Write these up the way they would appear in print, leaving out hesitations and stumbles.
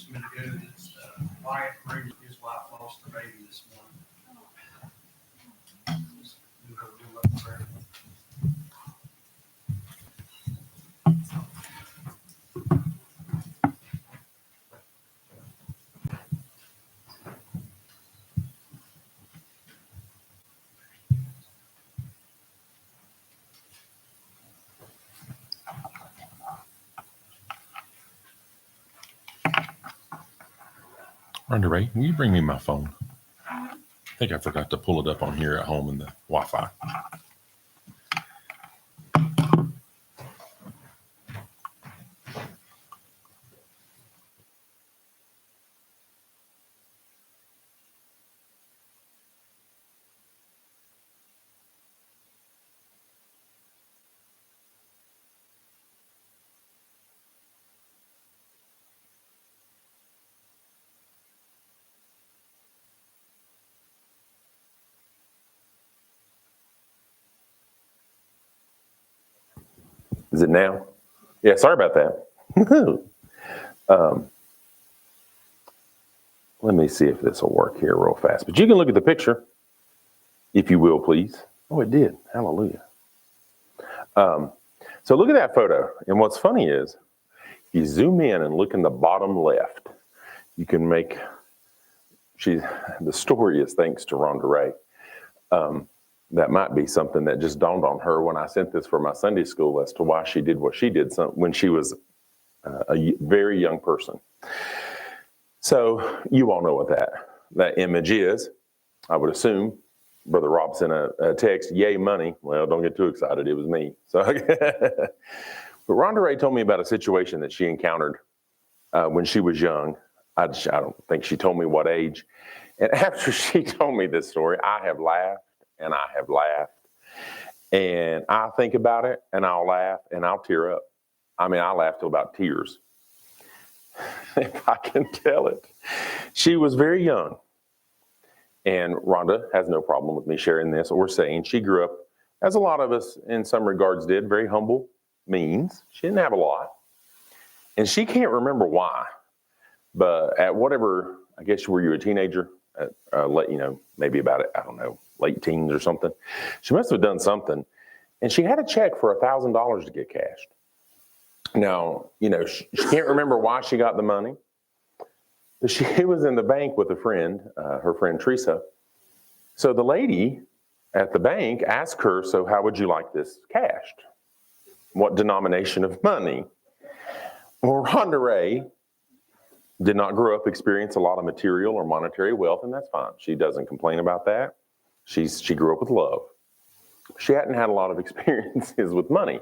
just a minute ago that Wyatt Green, his wife, lost her baby this morning. Just do a little prayer. Ray, can you bring me my phone? I think I forgot to pull it up on here at home in the Wi-Fi. Is it now? Yeah, sorry about that. Let me see if this will work here real fast. But you can look at the picture, if you will, please. Oh, it did. Hallelujah. So look at that photo. And what's funny is, if you zoom in and look in the bottom left, you can make, the story is thanks to Rhonda Ray. That might be something that just dawned on her when I sent this for my Sunday school as to why she did what she did when she was a very young person. So you all know what that image is. I would assume Brother Rob sent a text, yay money. Well, don't get too excited. It was me. So, but Rhonda Ray told me about a situation that she encountered when she was young. I don't think she told me what age. And after she told me this story, I have laughed. And I have laughed, and I think about it, and I'll laugh, and I'll tear up. I mean, I laugh till about tears, if I can tell it. She was very young, and Rhonda has no problem with me sharing this or saying she grew up, as a lot of us in some regards did, very humble means. She didn't have a lot, and she can't remember why, but at whatever, I guess, were you a teenager? Maybe about it, I don't know, late teens or something. She must have done something. And she had a check for $1,000 to get cashed. Now, she can't remember why she got the money. But she was in the bank with a friend, her friend Teresa. So the lady at the bank asked her, so how would you like this cashed? What denomination of money? Well, Rhonda Ray did not grow up, experience a lot of material or monetary wealth, and that's fine. She doesn't complain about that. She grew up with love. She hadn't had a lot of experiences with money.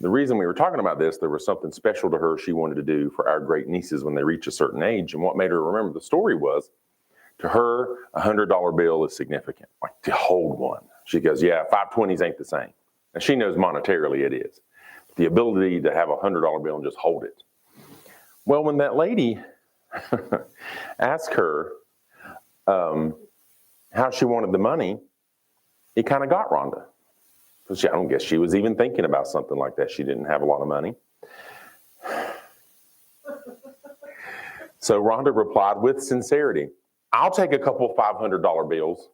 The reason we were talking about this, there was something special to her she wanted to do for our great nieces when they reach a certain age. And what made her remember the story was, to her, a $100 bill is significant, like to hold one. She goes, yeah, 520s ain't the same. And she knows monetarily it is. The ability to have a $100 bill and just hold it. Well, when that lady asked her how she wanted the money, it kind of got Rhonda. Because I don't guess she was even thinking about something like that. She didn't have a lot of money. So Rhonda replied with sincerity, I'll take a couple $500 bills.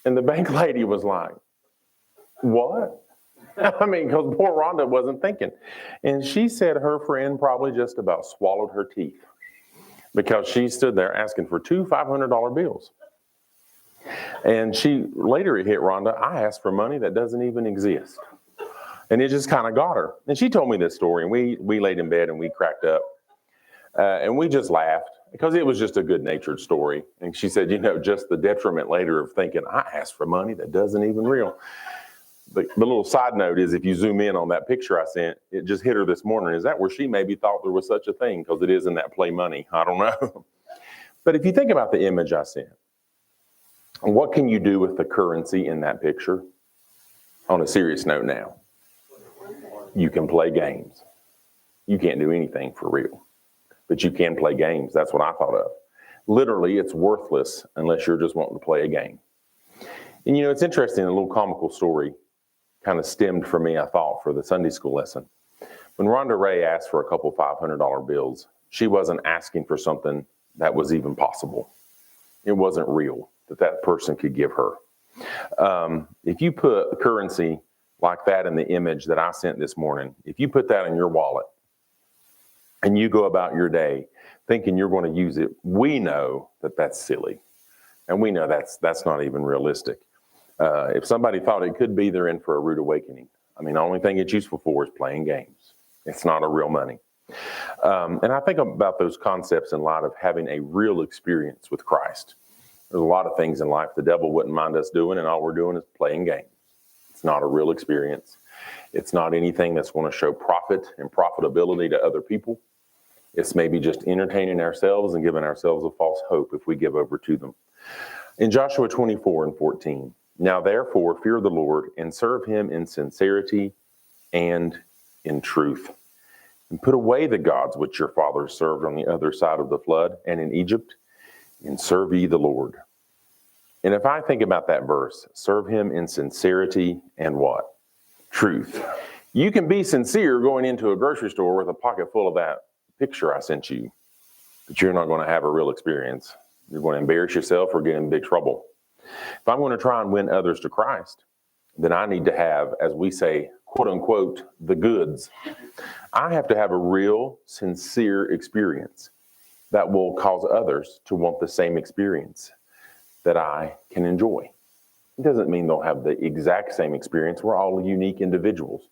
And the bank lady was like, what? I mean, because poor Rhonda wasn't thinking. And she said her friend probably just about swallowed her teeth because she stood there asking for two $500 bills. And later it hit Rhonda, I asked for money that doesn't even exist. And it just kind of got her. And she told me this story, and we laid in bed and we cracked up. And we just laughed because it was just a good-natured story. And she said, just the detriment later of thinking, I asked for money that doesn't even real. The little side note is if you zoom in on that picture I sent, it just hit her this morning. Is that where she maybe thought there was such a thing? Because it is in that play money. I don't know. But if you think about the image I sent, what can you do with the currency in that picture? On a serious note now, you can play games. You can't do anything for real, but you can play games. That's what I thought of. Literally, it's worthless unless you're just wanting to play a game. And it's interesting, a little comical story kind of stemmed for me, I thought, for the Sunday school lesson. When Rhonda Ray asked for a couple $500 bills, she wasn't asking for something that was even possible. It wasn't real that person could give her. If you put currency like that in the image that I sent this morning, if you put that in your wallet and you go about your day thinking you're going to use it, we know that that's silly. And we know that's not even realistic. If somebody thought it could be, they're in for a rude awakening. I mean, the only thing it's useful for is playing games. It's not a real money. And I think about those concepts in light of having a real experience with Christ. There's a lot of things in life the devil wouldn't mind us doing, and all we're doing is playing games. It's not a real experience. It's not anything that's going to show profit and profitability to other people. It's maybe just entertaining ourselves and giving ourselves a false hope if we give over to them. In Joshua 24:14, now therefore fear the Lord and serve him in sincerity and in truth. And put away the gods which your fathers served on the other side of the flood and in Egypt, and serve ye the Lord. And if I think about that verse, serve him in sincerity and what? Truth. You can be sincere going into a grocery store with a pocket full of that picture I sent you, but you're not going to have a real experience. You're going to embarrass yourself or get in big trouble. If I'm going to try and win others to Christ, then I need to have, as we say, quote unquote, the goods. I have to have a real, sincere experience that will cause others to want the same experience that I can enjoy. It doesn't mean they'll have the exact same experience. We're all unique individuals.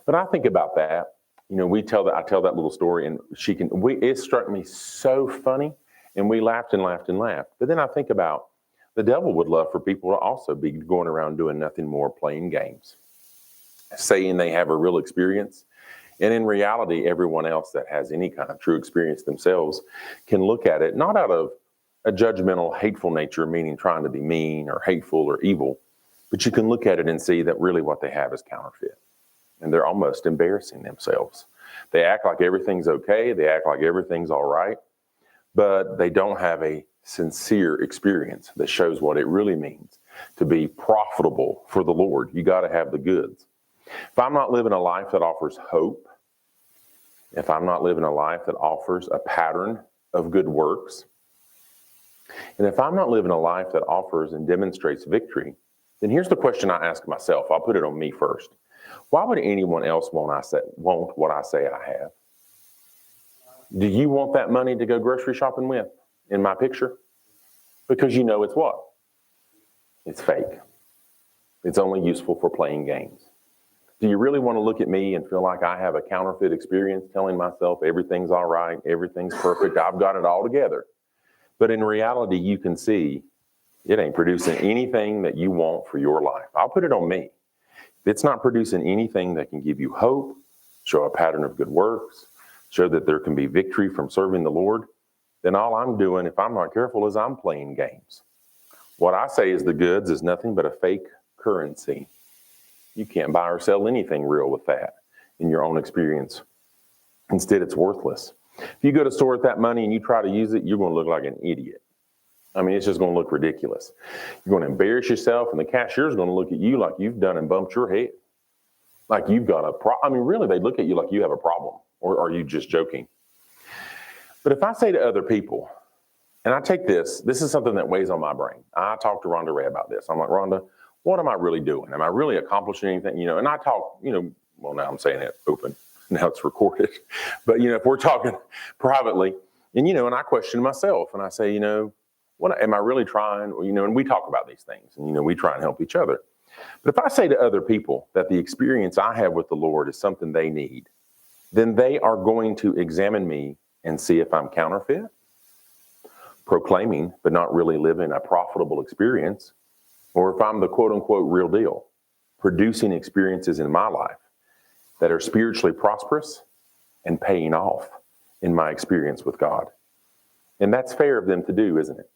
But I think about that. You know, I tell that little story, and it struck me so funny, and we laughed and laughed and laughed. But then I think about the devil would love for people to also be going around doing nothing more, playing games, saying they have a real experience. And in reality, everyone else that has any kind of true experience themselves can look at it, not out of a judgmental, hateful nature, meaning trying to be mean or hateful or evil, but you can look at it and see that really what they have is counterfeit. And they're almost embarrassing themselves. They act like everything's okay. They act like everything's all right, but they don't have a sincere experience that shows what it really means to be profitable for the Lord. You got to have the goods. If I'm not living a life that offers hope, if I'm not living a life that offers a pattern of good works, and if I'm not living a life that offers and demonstrates victory, then here's the question I ask myself. I'll put it on me first. Why would anyone else want what I say I have? Do you want that money to go grocery shopping with in my picture? Because you know it's what? It's fake. It's only useful for playing games. Do you really want to look at me and feel like I have a counterfeit experience telling myself everything's all right, everything's perfect, I've got it all together? But in reality, you can see it ain't producing anything that you want for your life. I'll put it on me. If it's not producing anything that can give you hope, show a pattern of good works, show that there can be victory from serving the Lord, then all I'm doing, if I'm not careful, is I'm playing games. What I say is the goods is nothing but a fake currency. You can't buy or sell anything real with that in your own experience. Instead, it's worthless. If you go to store with that money and you try to use it, you're going to look like an idiot. I mean, it's just going to look ridiculous. You're going to embarrass yourself, and the cashier's going to look at you like you've done and bumped your head. Like you've got a problem. I mean, really, they look at you like you have a problem, or are you just joking? But if I say to other people, and I take this is something that weighs on my brain. I talk to Rhonda Ray about this. I'm like, Rhonda, what am I really doing? Am I really accomplishing anything? You know, and I talk, well, now I'm saying it open. Now it's recorded. But, if we're talking privately, and I question myself, and I say, what am I really trying? And we talk about these things, and, we try and help each other. But if I say to other people that the experience I have with the Lord is something they need, then they are going to examine me and see if I'm counterfeit, proclaiming, but not really living a profitable experience, or if I'm the quote unquote real deal, producing experiences in my life that are spiritually prosperous and paying off in my experience with God. And that's fair of them to do, isn't it?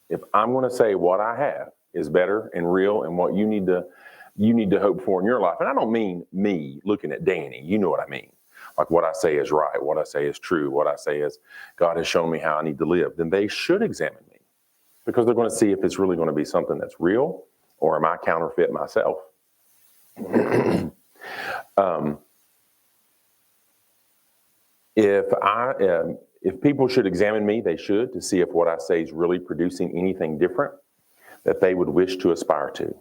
If I'm going to say what I have is better and real and what you need to hope for in your life, and I don't mean me looking at Danny, you know what I mean. Like what I say is right, what I say is true, what I say is God has shown me how I need to live, then they should examine me because they're going to see if it's really going to be something that's real or am I counterfeit myself. If people should examine me, they should, to see if what I say is really producing anything different that they would wish to aspire to.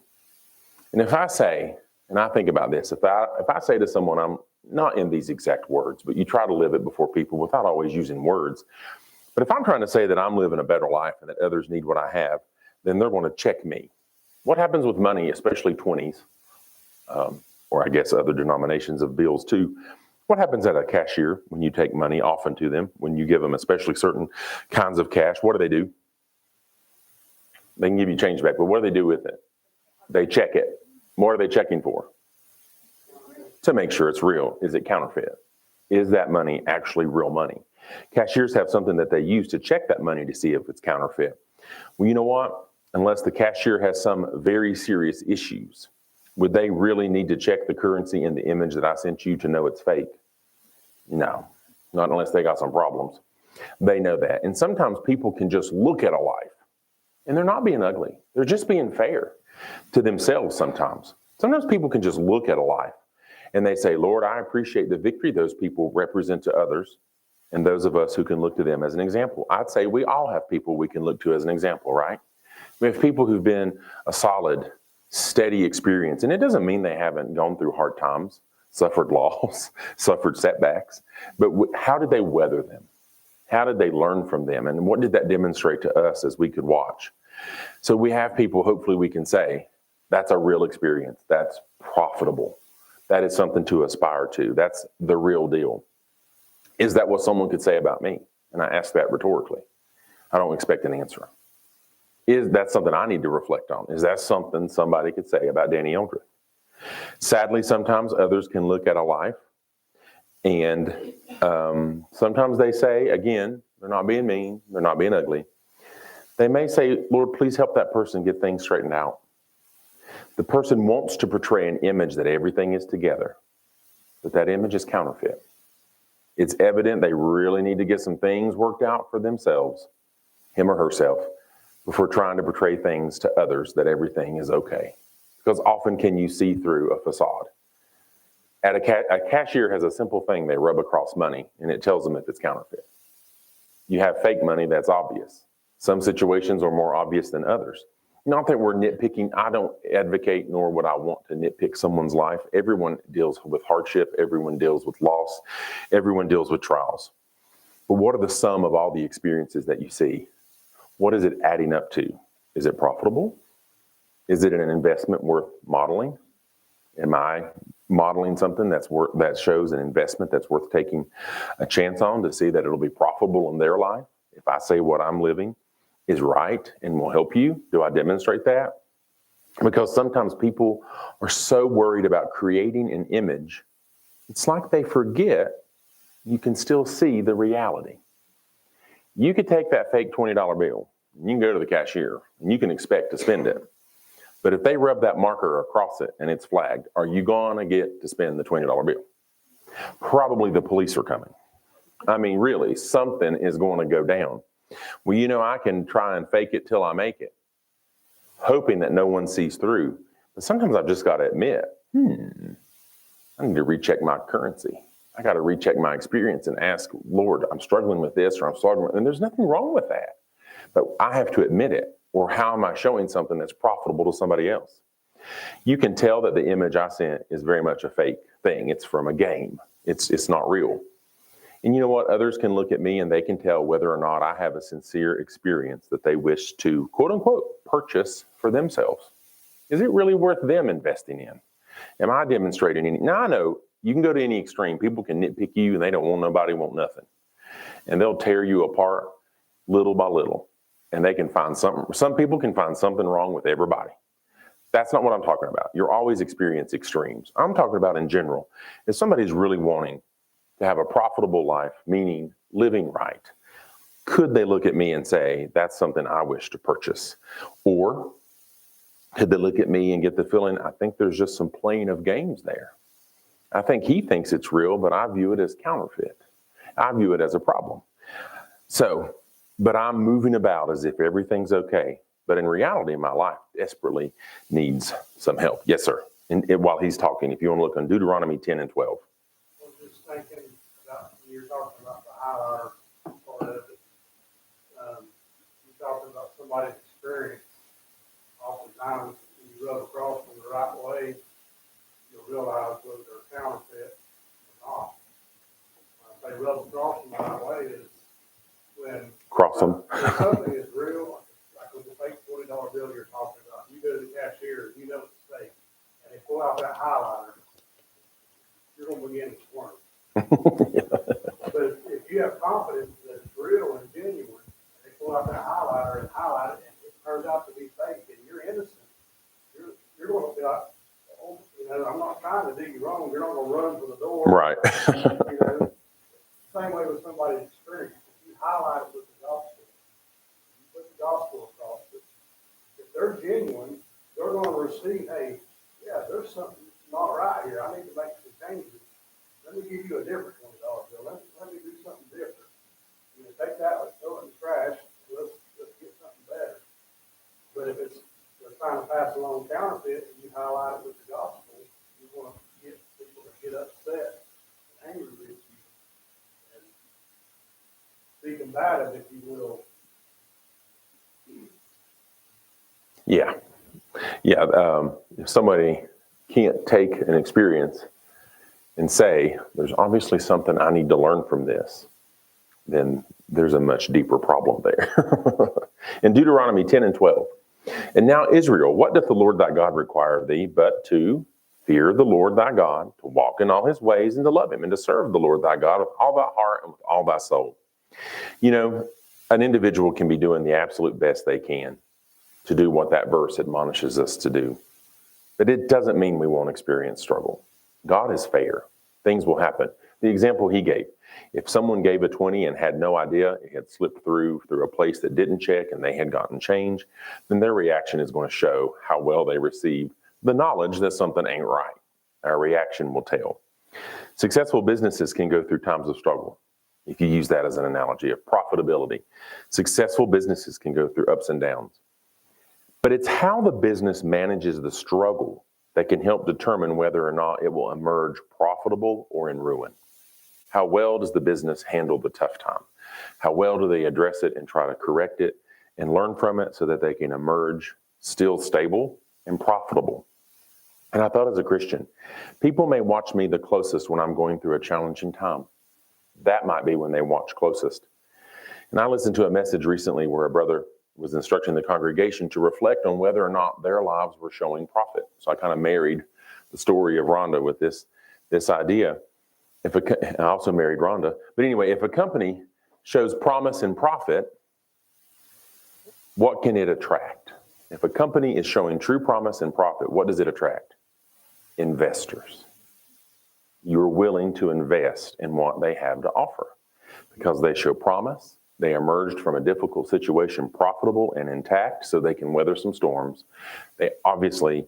And if I say, and I think about this, if I say to someone, I'm not in these exact words, but you try to live it before people without always using words. But if I'm trying to say that I'm living a better life and that others need what I have, then they're going to check me. What happens with money, especially 20s, or I guess other denominations of bills too? What happens at a cashier when you take money often to them, when you give them especially certain kinds of cash? What do? They can give you change back, but what do they do with it? They check it. What are they checking for? To make sure it's real. Is it counterfeit? Is that money actually real money? Cashiers have something that they use to check that money to see if it's counterfeit. Well, you know what? Unless the cashier has some very serious issues, would they really need to check the currency in the image that I sent you to know it's fake? No, not unless they got some problems. They know that. And sometimes people can just look at a life and they're not being ugly. They're just being fair to themselves sometimes. Sometimes people can just look at a life and they say, Lord, I appreciate the victory those people represent to others and those of us who can look to them as an example. I'd say we all have people we can look to as an example, right? We have people who've been a solid, steady experience. And it doesn't mean they haven't gone through hard times, suffered loss, suffered setbacks. But how did they weather them? How did they learn from them? And what did that demonstrate to us as we could watch? So we have people, hopefully we can say, that's a real experience. That's profitable. That is something to aspire to. That's the real deal. Is that what someone could say about me? And I ask that rhetorically. I don't expect an answer. Is that something I need to reflect on? Is that something somebody could say about Danny Eldreth? Sadly, sometimes others can look at a life and sometimes they say, again, they're not being mean, they're not being ugly. They may say, Lord, please help that person get things straightened out. The person wants to portray an image that everything is together, but that image is counterfeit. It's evident they really need to get some things worked out for themselves, him or herself, before trying to portray things to others that everything is okay. Because often can you see through a facade? A cashier has a simple thing they rub across money, and it tells them if it's counterfeit. You have fake money, that's obvious. Some situations are more obvious than others. Not that we're nitpicking. I don't advocate, nor would I want to nitpick someone's life. Everyone deals with hardship. Everyone deals with loss. Everyone deals with trials. But what are the sum of all the experiences that you see? What is it adding up to? Is it profitable? Is it an investment worth modeling? Am I modeling something that shows an investment that's worth taking a chance on to see that it'll be profitable in their life? If I say what I'm living is right and will help you, do I demonstrate that? Because sometimes people are so worried about creating an image, it's like they forget you can still see the reality. You could take that fake $20 bill, and you can go to the cashier, and you can expect to spend it. But if they rub that marker across it and it's flagged, are you going to get to spend the $20 bill? Probably the police are coming. I mean, really, something is going to go down. Well, you know, I can try and fake it till I make it, hoping that no one sees through. But sometimes I've just got to admit, I need to recheck my currency. I got to recheck my experience and ask, Lord, I'm struggling with this, or I'm struggling with, and there's nothing wrong with that. But I have to admit it, or how am I showing something that's profitable to somebody else? You can tell that the image I sent is very much a fake thing. It's from a game. It's not real. And you know what? Others can look at me and they can tell whether or not I have a sincere experience that they wish to, quote unquote, purchase for themselves. Is it really worth them investing in? Am I demonstrating any? Now, I know you can go to any extreme. People can nitpick you and they don't want nobody, want nothing. And they'll tear you apart little by little. And they can find something. Some people can find something wrong with everybody. That's not what I'm talking about. You'll always experience extremes. I'm talking about in general. If somebody's really wanting to have a profitable life, meaning living right, could they look at me and say, that's something I wish to purchase? Or could they look at me and get the feeling, I think there's just some playing of games there. I think he thinks it's real, but I view it as counterfeit. I view it as a problem. So, but I'm moving about as if everything's okay. But in reality, my life desperately needs some help. Yes, sir. And while he's talking, if you want to look on Deuteronomy 10 and 12. I was just thinking about, when you're talking about double cross them the right way is when Cross them. when something is real, like with the fake $20 bill you're talking about, you go to the cashier, you know it's fake, and they pull out that highlighter, you're gonna begin to squirm. But if you have confidence that it's real and genuine, and they pull out that highlighter and highlight it, and it turns out to be fake, and you're innocent, you're gonna be like, oh, I'm not trying to do you wrong. You're not gonna run for the door. Right. Same way with somebody's experience. If you highlight it with the gospel, you put the gospel across it. If they're genuine, they're gonna receive, hey, yeah, there's something not right here. I need to make some changes. Let me give you a different $20 bill. Let me do something different. Take that, let's throw it in the trash. Let's get something better. But if they're trying to pass along counterfeit and you highlight it with the gospel, you want to get people to get upset and angry with you and be combative, if you will. Yeah. If somebody can't take an experience and say, there's obviously something I need to learn from this, then there's a much deeper problem there. In Deuteronomy 10 and 12, and now Israel, what doth the Lord thy God require of thee, but to fear the Lord thy God, to walk in all his ways and to love him and to serve the Lord thy God with all thy heart and with all thy soul. An individual can be doing the absolute best they can to do what that verse admonishes us to do. But it doesn't mean we won't experience struggle. God is fair. Things will happen. The example he gave, if someone gave a 20 and had no idea, it had slipped through a place that didn't check and they had gotten change, then their reaction is going to show how well they received the knowledge that something ain't right. Our reaction will tell. Successful businesses can go through times of struggle. If you use that as an analogy of profitability, successful businesses can go through ups and downs. But it's how the business manages the struggle that can help determine whether or not it will emerge profitable or in ruin. How well does the business handle the tough time? How well do they address it and try to correct it and learn from it so that they can emerge still stable and profitable? And I thought, as a Christian, people may watch me the closest when I'm going through a challenging time. That might be when they watch closest. And I listened to a message recently where a brother was instructing the congregation to reflect on whether or not their lives were showing profit. So I kind of married the story of Rhonda with this idea. I also married Rhonda. But anyway, if a company shows promise and profit, what can it attract? If a company is showing true promise and profit, what does it attract? Investors. You're willing to invest in what they have to offer because they show promise. They emerged from a difficult situation profitable and intact so they can weather some storms. They obviously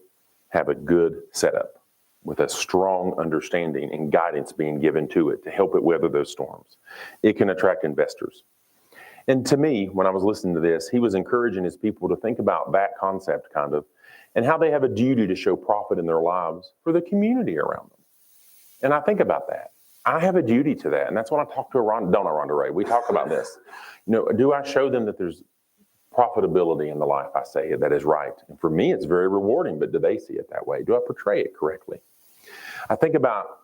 have a good setup with a strong understanding and guidance being given to it to help it weather those storms. It can attract investors. And to me, when I was listening to this, he was encouraging his people to think about that concept kind of, and how they have a duty to show profit in their lives for the community around them. And I think about that. I have a duty to that. And that's when I talk to Rhonda Ray. We talk about this. Do I show them that there's profitability in the life I say that is right? And for me, it's very rewarding, but do they see it that way? Do I portray it correctly? I think about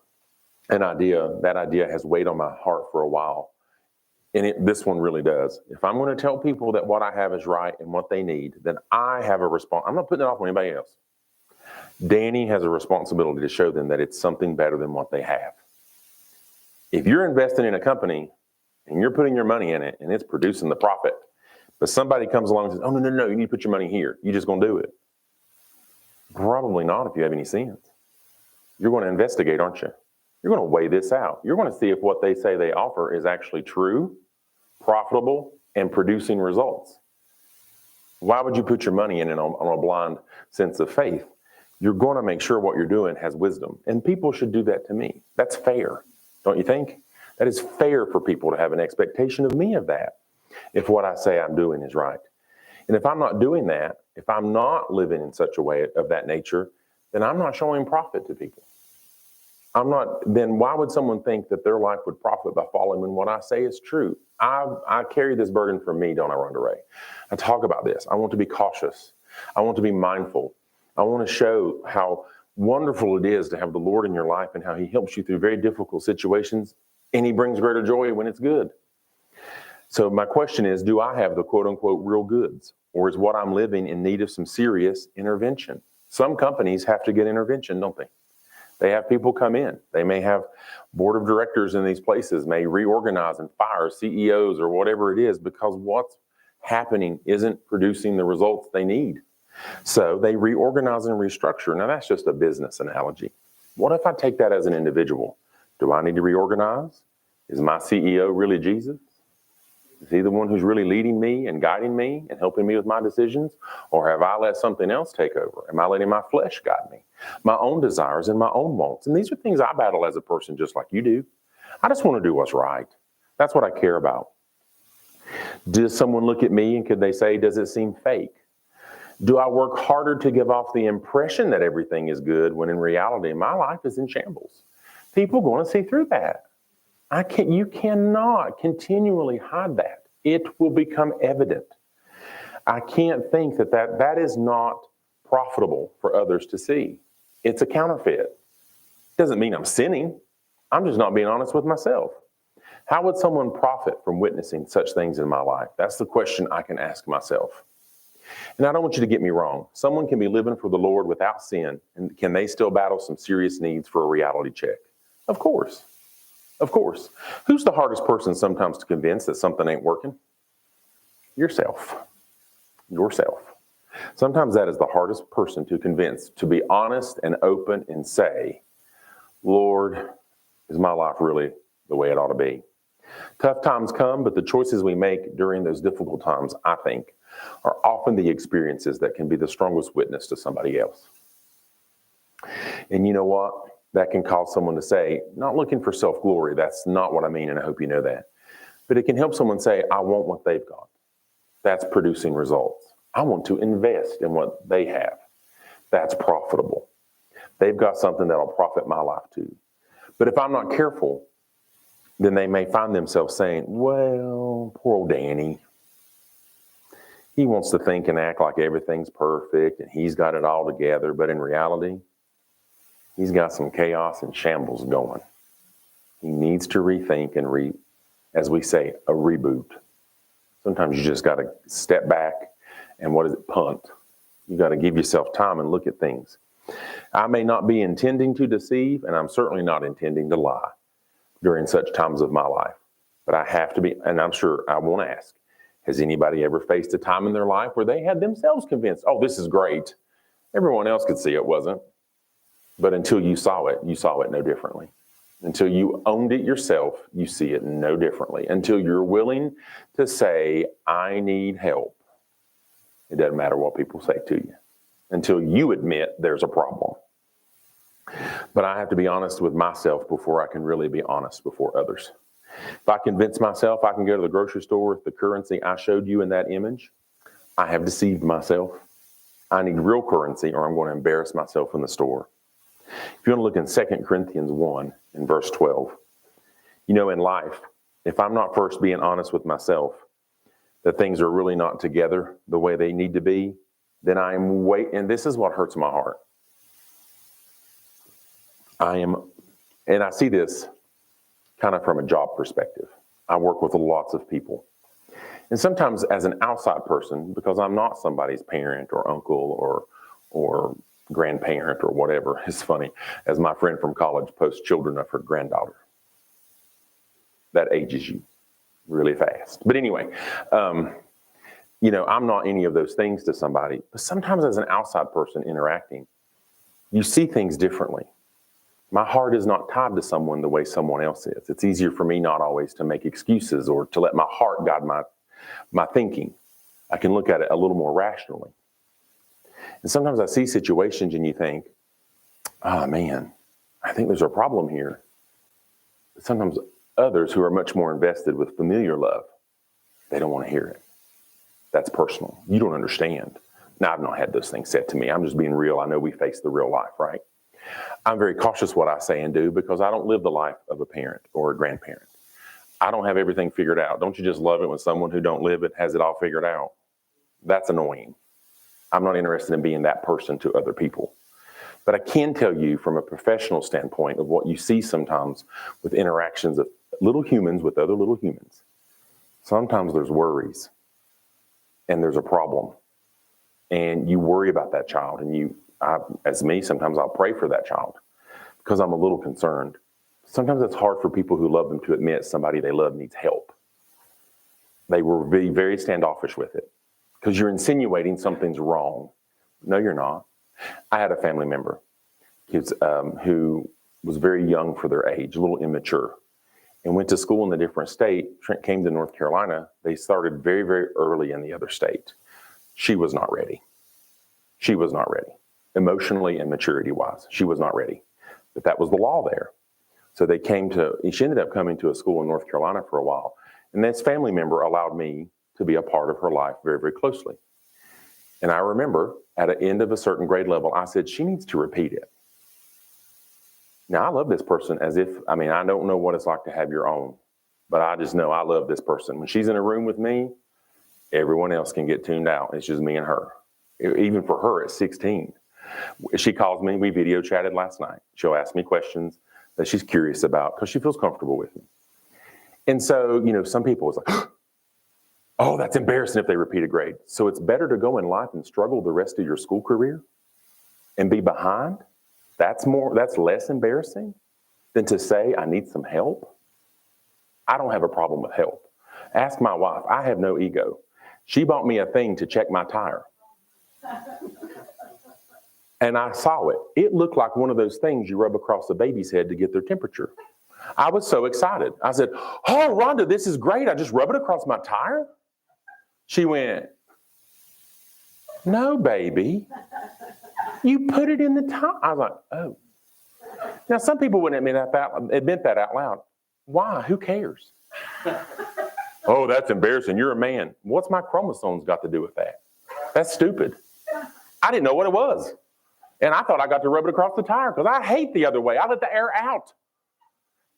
an idea. That idea has weighed on my heart for a while. And this one really does. If I'm going to tell people that what I have is right and what they need, then I have a response. I'm not putting it off on anybody else. Danny has a responsibility to show them that it's something better than what they have. If you're investing in a company and you're putting your money in it and it's producing the profit, but somebody comes along and says, oh, no, you need to put your money here. You're just going to do it. Probably not if you have any sense. You're going to investigate, aren't you? You're going to weigh this out. You're going to see if what they say they offer is actually true, profitable, and producing results. Why would you put your money in it on a blind sense of faith? You're going to make sure what you're doing has wisdom. And people should do that to me. That's fair. Don't you think? That is fair for people to have an expectation of me of that, if what I say I'm doing is right. And if I'm not doing that, if I'm not living in such a way of that nature, then I'm not showing profit to people. Then why would someone think that their life would profit by following when what I say is true? I carry this burden for me, don't I, Rhonda Ray? I talk about this. I want to be cautious. I want to be mindful. I want to show how wonderful it is to have the Lord in your life and how he helps you through very difficult situations, And he brings greater joy when it's good. So my question is, do I have the quote unquote real goods? Or is what I'm living in need of some serious intervention? Some companies have to get intervention, don't they? They have people come in. They may have board of directors in these places, may reorganize and fire CEOs or whatever it is, because what's happening isn't producing the results they need. So they reorganize and restructure. Now that's just a business analogy. What if I take that as an individual? Do I need to reorganize? Is my CEO really Jesus? Is he the one who's really leading me and guiding me and helping me with my decisions? Or have I let something else take over? Am I letting my flesh guide me? My own desires and my own wants. And these are things I battle as a person just like you do. I just want to do what's right. That's what I care about. Does someone look at me and could they say, does it seem fake? Do I work harder to give off the impression that everything is good when in reality my life is in shambles? People are going to see through that. You cannot continually hide that. It will become evident. I can't think that is not profitable for others to see. It's a counterfeit. Doesn't mean I'm sinning. I'm just not being honest with myself. How would someone profit from witnessing such things in my life? That's the question I can ask myself. And I don't want you to get me wrong. Someone can be living for the Lord without sin, and can they still battle some serious needs for a reality check? Of course. Of course. Who's the hardest person sometimes to convince that something ain't working? Yourself. Yourself. Sometimes that is the hardest person to convince, to be honest and open and say, Lord, is my life really the way it ought to be? Tough times come, but the choices we make during those difficult times, I think, are often the experiences that can be the strongest witness to somebody else. And you know what? That can cause someone to say, not looking for self-glory, that's not what I mean, and I hope you know that. But it can help someone say, I want what they've got. That's producing results. I want to invest in what they have. That's profitable. They've got something that'll profit my life too. But if I'm not careful, then they may find themselves saying, well, poor old Danny. He wants to think and act like everything's perfect and he's got it all together, but in reality, he's got some chaos and shambles going. He needs to rethink and as we say, a reboot. Sometimes you just got to step back and punt. You got to give yourself time and look at things. I may not be intending to deceive, and I'm certainly not intending to lie during such times of my life. But I have to be, and I'm sure I won't ask, has anybody ever faced a time in their life where they had themselves convinced, oh, this is great. Everyone else could see it wasn't. But until you saw it no differently. Until you owned it yourself, you see it no differently. Until you're willing to say, I need help. It doesn't matter what people say to you. Until you admit there's a problem. But I have to be honest with myself before I can really be honest before others. If I convince myself I can go to the grocery store with the currency I showed you in that image, I have deceived myself. I need real currency or I'm going to embarrass myself in the store. If you want to look in 2 Corinthians 1 in verse 12, you know, in life, if I'm not first being honest with myself, that things are really not together the way they need to be, then and this is what hurts my heart. And I see this kind of from a job perspective. I work with lots of people. And sometimes as an outside person, because I'm not somebody's parent or uncle or grandparent or whatever, it's funny, as my friend from college posts children of her granddaughter. That ages you really fast. But anyway, you know, I'm not any of those things to somebody. But sometimes as an outside person interacting, you see things differently. My heart is not tied to someone the way someone else is. It's easier for me not always to make excuses or to let my heart guide my thinking. I can look at it a little more rationally. And sometimes I see situations and you think, oh man, I think there's a problem here. But sometimes others who are much more invested with familiar love, they don't want to hear it. That's personal. You don't understand. Now, I've not had those things said to me. I'm just being real. I know we face the real life, right? I'm very cautious what I say and do because I don't live the life of a parent or a grandparent. I don't have everything figured out. Don't you just love it when someone who don't live it has it all figured out? That's annoying. I'm not interested in being that person to other people. But I can tell you from a professional standpoint of what you see sometimes with interactions little humans with other little humans, sometimes there's worries and there's a problem. And you worry about that child. And as me, sometimes I'll pray for that child because I'm a little concerned. Sometimes it's hard for people who love them to admit somebody they love needs help. They will be very standoffish with it because you're insinuating something's wrong. No, you're not. I had a family member who was very young for their age, a little immature, and went to school in a different state. Trent came to North Carolina. They started very, very early in the other state. She was not ready. She was not ready. Emotionally and maturity-wise, she was not ready. But that was the law there. So she ended up coming to a school in North Carolina for a while. And this family member allowed me to be a part of her life very, very closely. And I remember at the end of a certain grade level, I said, she needs to repeat it. Now, I love this person I don't know what it's like to have your own, but I just know I love this person. When she's in a room with me, everyone else can get tuned out. It's just me and her. Even for her at 16. She calls me, we video chatted last night. She'll ask me questions that she's curious about because she feels comfortable with me. And so, some people was like, oh, that's embarrassing if they repeat a grade. So it's better to go in life and struggle the rest of your school career and be behind. That's less embarrassing than to say, I need some help. I don't have a problem with help. Ask my wife. I have no ego. She bought me a thing to check my tire. And I saw it. It looked like one of those things you rub across a baby's head to get their temperature. I was so excited. I said, oh, Rhonda, this is great. I just rub it across my tire. She went, no, baby. You put it in the tire. I was like, oh. Now, some people wouldn't admit that out loud. Why? Who cares? Oh, that's embarrassing. You're a man. What's my chromosomes got to do with that? That's stupid. I didn't know what it was. And I thought I got to rub it across the tire because I hate the other way. I let the air out.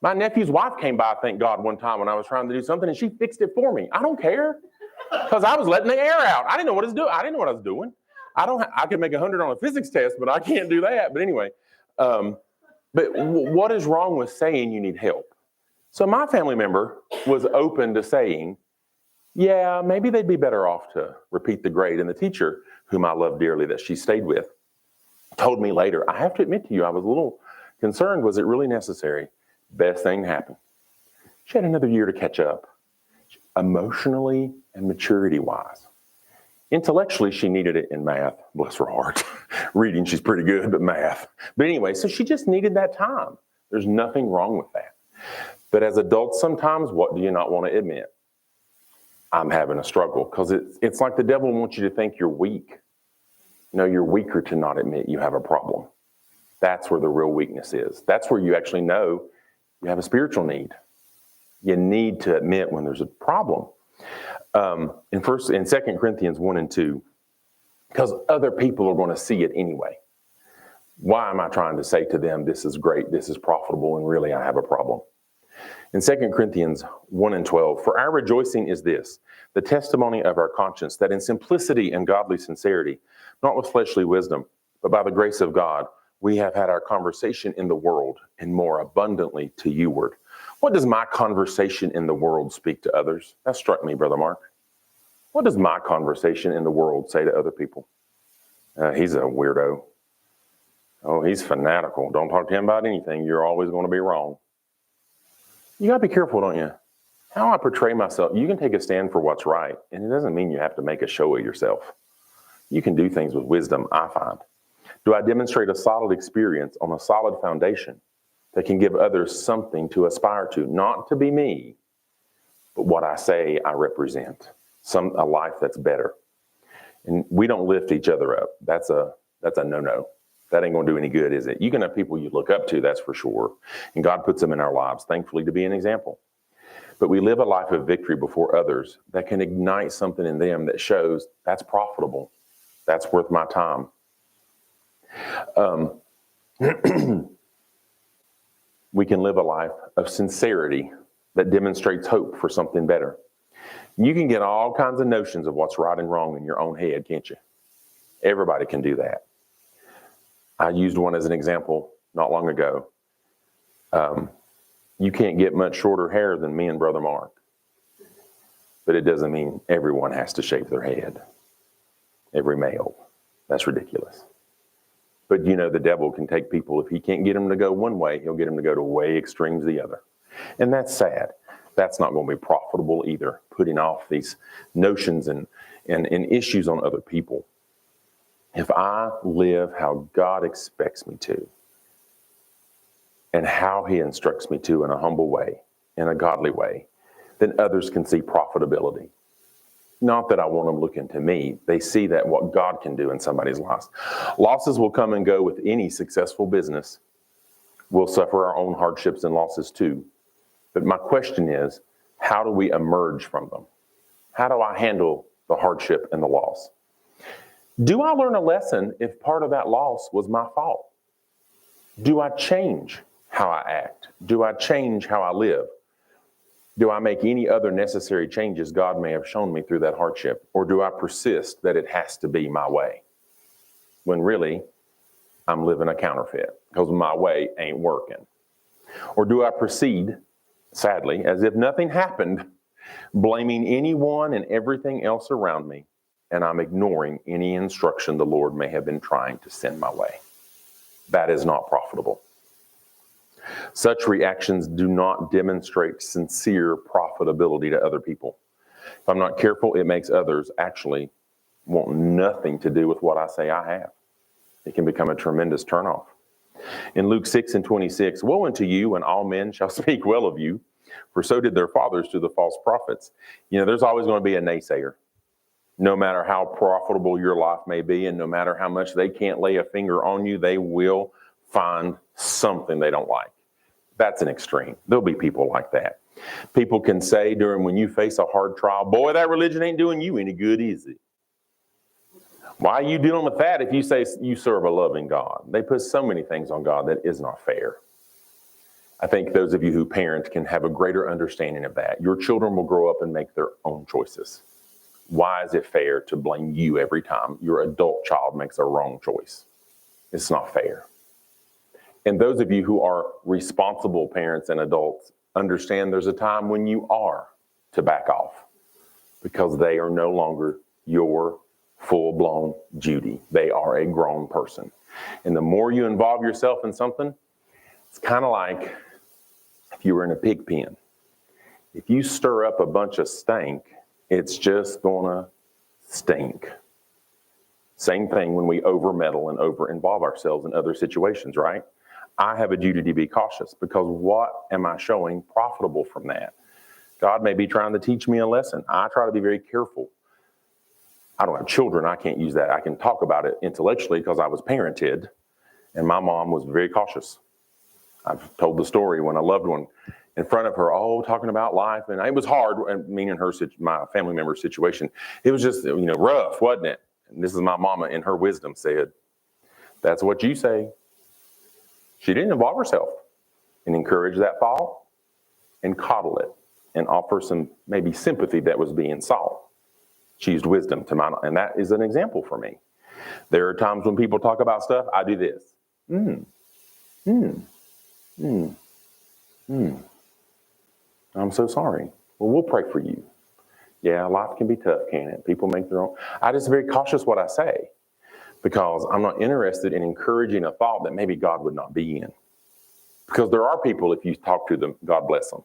My nephew's wife came by, thank God, one time when I was trying to do something, and she fixed it for me. I don't care because I was letting the air out. I didn't know what I was doing. I could make 100 on a physics test, but I can't do that. But anyway, but what is wrong with saying you need help? So my family member was open to saying, yeah, maybe they'd be better off to repeat the grade. And the teacher, whom I love dearly, that she stayed with, told me later, I have to admit to you, I was a little concerned. Was it really necessary? Best thing happened. She had another year to catch up, emotionally and maturity-wise. Intellectually, she needed it in math. Bless her heart. Reading, she's pretty good, but math. But anyway, so she just needed that time. There's nothing wrong with that. But as adults, sometimes, what do you not want to admit? I'm having a struggle, because it's like the devil wants you to think you're weak. No, you're weaker to not admit you have a problem. That's where the real weakness is. That's where you actually know you have a spiritual need. You need to admit when there's a problem. In 2 Corinthians 1 and 2, because other people are going to see it anyway. Why am I trying to say to them, this is great, this is profitable, and really I have a problem? In 2 Corinthians 1 and 12, for our rejoicing is this, the testimony of our conscience, that in simplicity and godly sincerity, not with fleshly wisdom, but by the grace of God, we have had our conversation in the world and more abundantly to youward. What does my conversation in the world speak to others? That struck me, Brother Mark. What does my conversation in the world say to other people? He's a weirdo. Oh, he's fanatical. Don't talk to him about anything. You're always going to be wrong. You got to be careful, don't you? How I portray myself. You can take a stand for what's right, and it doesn't mean you have to make a show of yourself. You can do things with wisdom, I find. Do I demonstrate a solid experience on a solid foundation that can give others something to aspire to? Not to be me, but what I say I represent. A life that's better. And we don't lift each other up. That's a no-no. That ain't going to do any good, is it? You can have people you look up to, that's for sure. And God puts them in our lives, thankfully, to be an example. But we live a life of victory before others that can ignite something in them that shows that's profitable. That's worth my time. We can live a life of sincerity that demonstrates hope for something better. You can get all kinds of notions of what's right and wrong in your own head, can't you? Everybody can do that. I used one as an example not long ago. You can't get much shorter hair than me and Brother Mark. But it doesn't mean everyone has to shave their head. Every male. That's ridiculous. But you know, the devil can take people, if he can't get them to go one way, he'll get them to go to way extremes the other. And that's sad. That's not going to be profitable either, putting off these notions and issues on other people. If I live how God expects me to, and how he instructs me to in a humble way, in a godly way, then others can see profitability. Not that I want them looking to me. They see that what God can do in somebody's life. Losses will come and go with any successful business. We'll suffer our own hardships and losses too. But my question is, how do we emerge from them? How do I handle the hardship and the loss? Do I learn a lesson if part of that loss was my fault? Do I change how I act? Do I change how I live? Do I make any other necessary changes God may have shown me through that hardship? Or do I persist that it has to be my way? When really, I'm living a counterfeit because my way ain't working. Or do I proceed, sadly, as if nothing happened, blaming anyone and everything else around me, and I'm ignoring any instruction the Lord may have been trying to send my way? That is not profitable. Such reactions do not demonstrate sincere profitability to other people. If I'm not careful, it makes others actually want nothing to do with what I say I have. It can become a tremendous turnoff. In Luke 6:26, woe unto you when all men shall speak well of you, for so did their fathers to the false prophets. You know, there's always going to be a naysayer. No matter how profitable your life may be, and no matter how much they can't lay a finger on you, they will find something they don't like. That's an extreme. There'll be people like that. People can say when you face a hard trial, boy, that religion ain't doing you any good, is it? Why are you dealing with that if you say you serve a loving God? They put so many things on God that is not fair. I think those of you who parent can have a greater understanding of that. Your children will grow up and make their own choices. Why is it fair to blame you every time your adult child makes a wrong choice? It's not fair. And those of you who are responsible parents and adults understand there's a time when you are to back off because they are no longer your full-blown Judy. They are a grown person. And the more you involve yourself in something, it's kind of like if you were in a pig pen. If you stir up a bunch of stank, it's just gonna stink. Same thing when we over-meddle and over-involve ourselves in other situations, right? I have a duty to be cautious because what am I showing profitable from that? God may be trying to teach me a lesson. I try to be very careful. I don't have children. I can't use that. I can talk about it intellectually because I was parented and my mom was very cautious. I've told the story when a loved one in front of her, talking about life. And it was hard, meaning my family member's situation. It was just, rough, wasn't it? And this is my mama in her wisdom said, that's what you say. She didn't involve herself and encourage that thought and coddle it and offer some maybe sympathy that was being sought. She used wisdom and that is an example for me. There are times when people talk about stuff, I do this. I'm so sorry. Well, we'll pray for you. Yeah, life can be tough, can't it? People make their own. I just very cautious what I say because I'm not interested in encouraging a thought that maybe God would not be in. Because there are people, if you talk to them, God bless them,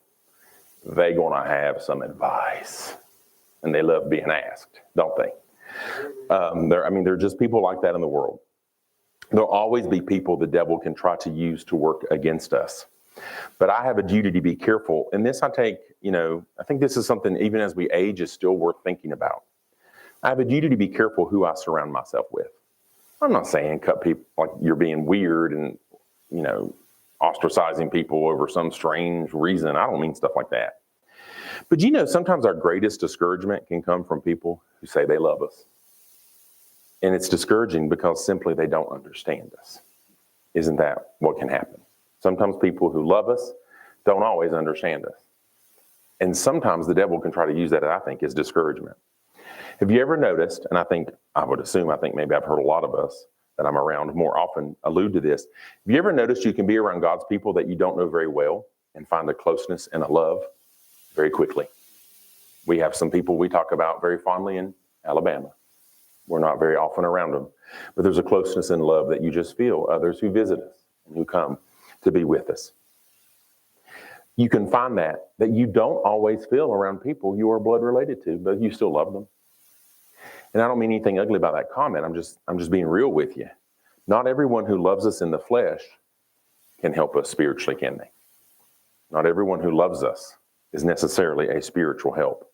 they're going to have some advice. And they love being asked, don't they? There are just people like that in the world. There'll always be people the devil can try to use to work against us. But I have a duty to be careful. And this I think this is something, even as we age, is still worth thinking about. I have a duty to be careful who I surround myself with. I'm not saying cut people like you're being weird and, ostracizing people over some strange reason. I don't mean stuff like that. But sometimes our greatest discouragement can come from people who say they love us. And it's discouraging because simply they don't understand us. Isn't that what can happen? Sometimes people who love us don't always understand us. And sometimes the devil can try to use that, I think, as discouragement. Have you ever noticed, and I think maybe I've heard a lot of us that I'm around more often allude to this. Have you ever noticed you can be around God's people that you don't know very well, and find a closeness and a love very quickly. We have some people we talk about very fondly in Alabama. We're not very often around them, but there's a closeness and love that you just feel, others who visit us and who come to be with us. You can find that you don't always feel around people you are blood related to, but you still love them. And I don't mean anything ugly about that comment. I'm just being real with you. Not everyone who loves us in the flesh can help us spiritually, can they? Not everyone who loves us is necessarily a spiritual help.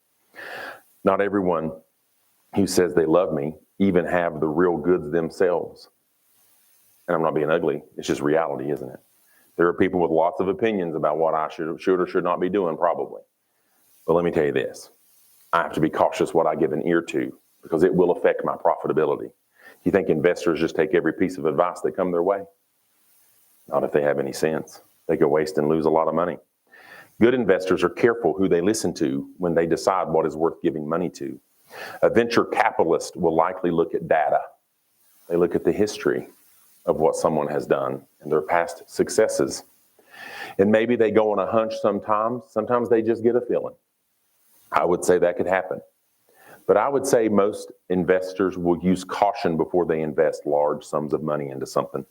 Not everyone who says they love me even have the real goods themselves. And I'm not being ugly. It's just reality, isn't it? There are people with lots of opinions about what I should or should not be doing, probably. But let me tell you this. I have to be cautious what I give an ear to, because it will affect my profitability. You think investors just take every piece of advice that come their way? Not if they have any sense. They go waste and lose a lot of money. Good investors are careful who they listen to when they decide what is worth giving money to. A venture capitalist will likely look at data. They look at the history of what someone has done and their past successes. And maybe they go on a hunch sometimes. Sometimes they just get a feeling. I would say that could happen. But I would say most investors will use caution before they invest large sums of money into something.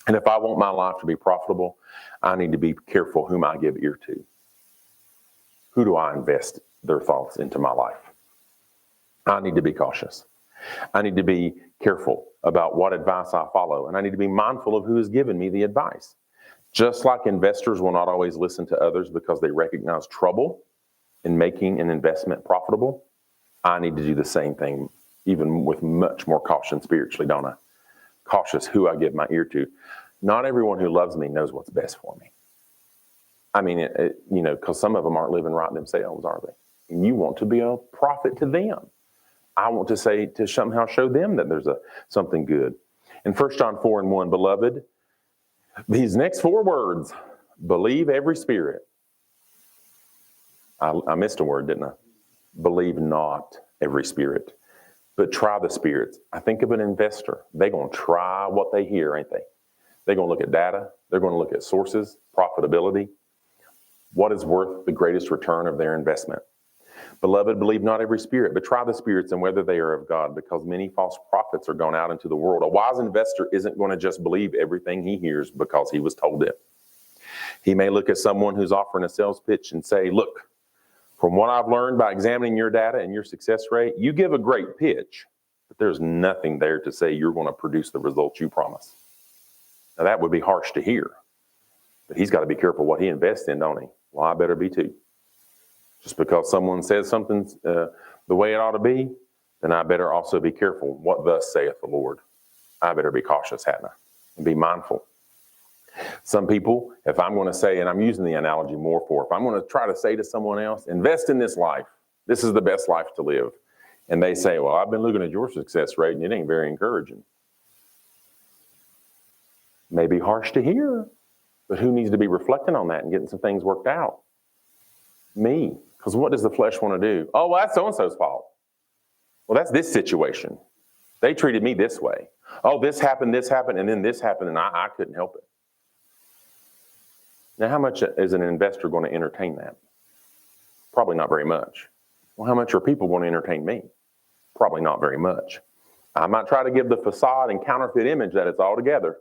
And if I want my life to be profitable, I need to be careful whom I give ear to. Who do I invest their thoughts into my life? I need to be cautious. I need to be careful about what advice I follow, and I need to be mindful of who has given me the advice. Just like investors will not always listen to others because they recognize trouble in making an investment profitable, I need to do the same thing, even with much more caution spiritually, don't I? Cautious who I give my ear to. Not everyone who loves me knows what's best for me. I mean, because some of them aren't living right themselves, are they? And you want to be a prophet to them. I want to somehow show them that there's something good. In 1 John 4:1, beloved, these next 4 words, believe every spirit. I missed a word, didn't I? Believe not every spirit, but try the spirits. I think of an investor. They're going to try what they hear, ain't they? They're going to look at data. They're going to look at sources, profitability. What is worth the greatest return of their investment? Beloved, believe not every spirit, but try the spirits and whether they are of God, because many false prophets are gone out into the world. A wise investor isn't going to just believe everything he hears because he was told it. He may look at someone who's offering a sales pitch and say, look, from what I've learned by examining your data and your success rate, you give a great pitch, but there's nothing there to say you're going to produce the results you promise. Now, that would be harsh to hear, but he's got to be careful what he invests in, don't he? Well, I better be too. Just because someone says something's the way it ought to be, then I better also be careful. What thus saith the Lord? I better be cautious, hadn't I? And be mindful. Some people, if I'm going to say, and I'm using the analogy more for, if I'm going to try to say to someone else, invest in this life. This is the best life to live. And they say, well, I've been looking at your success rate and it ain't very encouraging. Maybe harsh to hear, but who needs to be reflecting on that and getting some things worked out? Me. Because what does the flesh want to do? Oh, well, that's so-and-so's fault. Well, that's this situation. They treated me this way. Oh, this happened, and then this happened, and I couldn't help it. Now, how much is an investor going to entertain that? Probably not very much. Well, how much are people going to entertain me? Probably not very much. I might try to give the facade and counterfeit image that it's all together.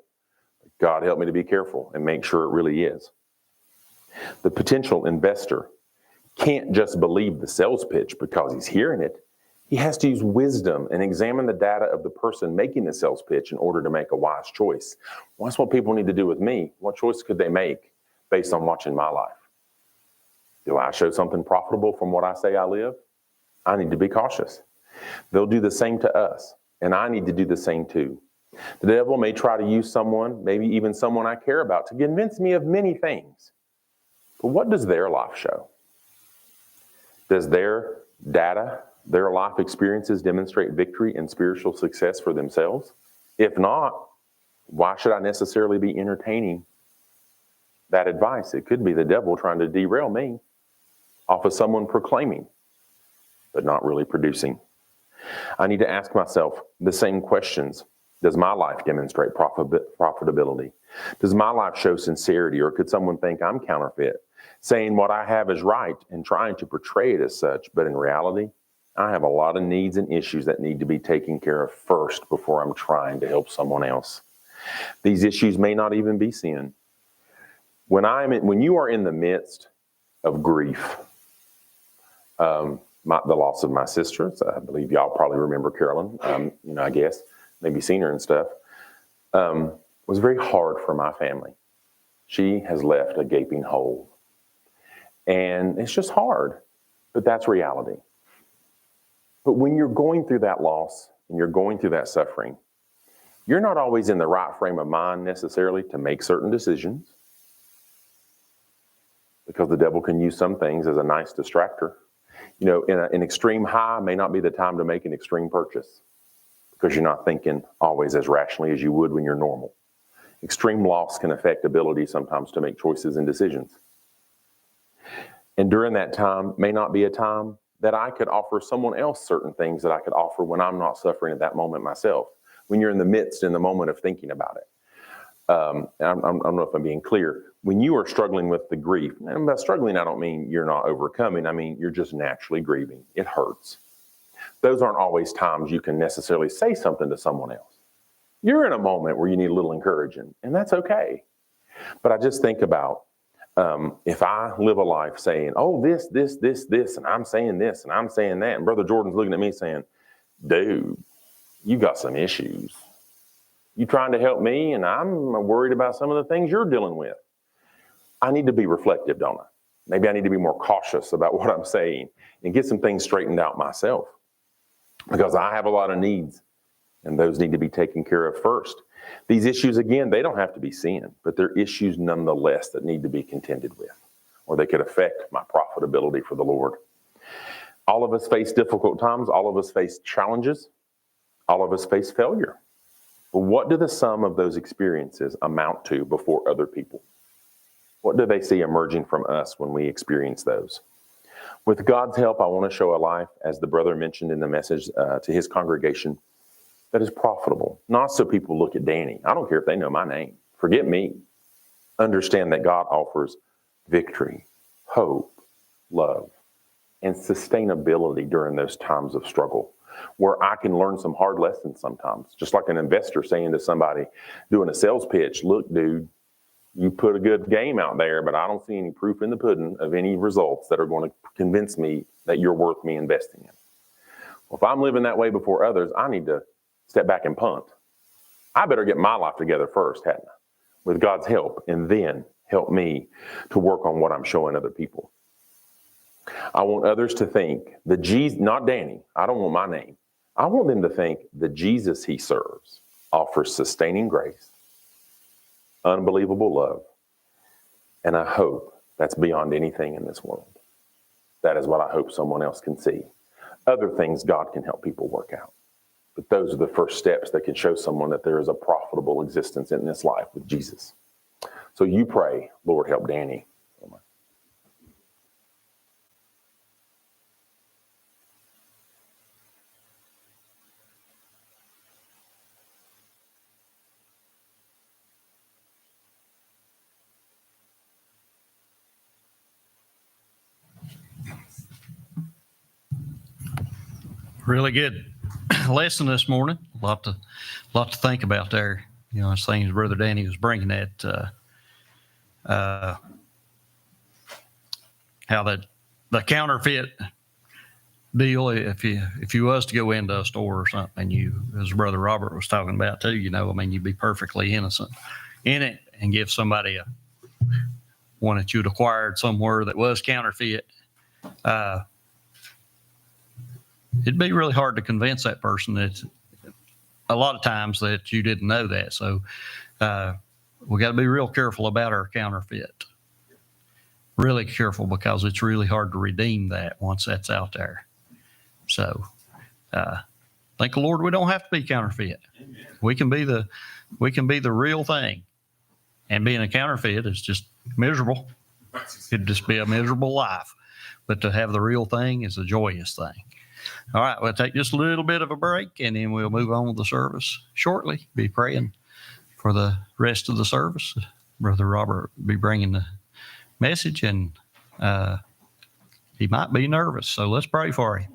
God help me to be careful and make sure it really is. The potential investor can't just believe the sales pitch because he's hearing it. He has to use wisdom and examine the data of the person making the sales pitch in order to make a wise choice. Well, that's what people need to do with me. What choice could they make based on watching my life? Do I show something profitable from what I say I live? I need to be cautious. They'll do the same to us, and I need to do the same too. The devil may try to use someone, maybe even someone I care about, to convince me of many things. But what does their life show? Does their data, their life experiences demonstrate victory and spiritual success for themselves? If not, why should I necessarily be entertaining that advice? It could be the devil trying to derail me off of someone proclaiming, but not really producing. I need to ask myself the same questions Does my life demonstrate profitability? Does my life show sincerity, or could someone think I'm counterfeit, saying what I have is right and trying to portray it as such, but in reality, I have a lot of needs and issues that need to be taken care of first before I'm trying to help someone else. These issues may not even be sin. When you are in the midst of grief, the loss of my sister, so I believe y'all probably remember Carolyn, I guess, maybe seen her and stuff, was very hard for my family. She has left a gaping hole. And it's just hard, but that's reality. But when you're going through that loss and you're going through that suffering, you're not always in the right frame of mind necessarily to make certain decisions, because the devil can use some things as a nice distractor. An extreme high may not be the time to make an extreme purchase, because you're not thinking always as rationally as you would when you're normal. Extreme loss can affect ability sometimes to make choices and decisions. And during that time may not be a time that I could offer someone else certain things that I could offer when I'm not suffering at that moment myself, when you're in the moment of thinking about it. I don't know if I'm being clear. When you are struggling with the grief, and by struggling, I don't mean you're not overcoming. I mean, you're just naturally grieving. It hurts. Those aren't always times you can necessarily say something to someone else. You're in a moment where you need a little encouraging, and that's okay. But I just think about if I live a life saying, oh, this, and I'm saying this, and I'm saying that, and Brother Jordan's looking at me saying, dude, you got some issues. You trying to help me, and I'm worried about some of the things you're dealing with. I need to be reflective, don't I? Maybe I need to be more cautious about what I'm saying and get some things straightened out myself, because I have a lot of needs, and those need to be taken care of first. These issues, again, they don't have to be sin, but they're issues nonetheless that need to be contended with, or they could affect my profitability for the Lord. All of us face difficult times. All of us face challenges. All of us face failure. But what do the sum of those experiences amount to before other people? What do they see emerging from us when we experience those? With God's help, I want to show a life, as the brother mentioned in the message to his congregation, that is profitable. Not so people look at Danny. I don't care if they know my name. Forget me. Understand that God offers victory, hope, love, and sustainability during those times of struggle, where I can learn some hard lessons sometimes. Just like an investor saying to somebody doing a sales pitch, look, dude, you put a good game out there, but I don't see any proof in the pudding of any results that are going to convince me that you're worth me investing in. Well, if I'm living that way before others, I need to step back and punt. I better get my life together first, hadn't I? With God's help, and then help me to work on what I'm showing other people. I want others to think the Jesus, not Danny, I don't want my name. I want them to think the Jesus he serves offers sustaining grace, unbelievable love, and a hope that's beyond anything in this world. That is what I hope someone else can see. Other things God can help people work out. But those are the first steps that can show someone that there is a profitable existence in this life with Jesus. So you pray, Lord, help Danny. Really good lesson this morning. A lot to think about there. I was thinking Brother Danny was bringing that how that the counterfeit deal. If you was to go into a store or something, you, as Brother Robert was talking about too, you'd be perfectly innocent in it and give somebody one that you'd acquired somewhere that was counterfeit. It'd be really hard to convince that person that a lot of times that you didn't know that. So we got to be real careful about our counterfeit. Really careful, because it's really hard to redeem that once that's out there. So thank the Lord we don't have to be counterfeit. Amen. We can be the real thing. And being a counterfeit is just miserable. It'd just be a miserable life. But to have the real thing is a joyous thing. All right, we'll take just a little bit of a break and then we'll move on with the service shortly. Be praying for the rest of the service. Brother Robert will be bringing the message, and he might be nervous, so let's pray for him.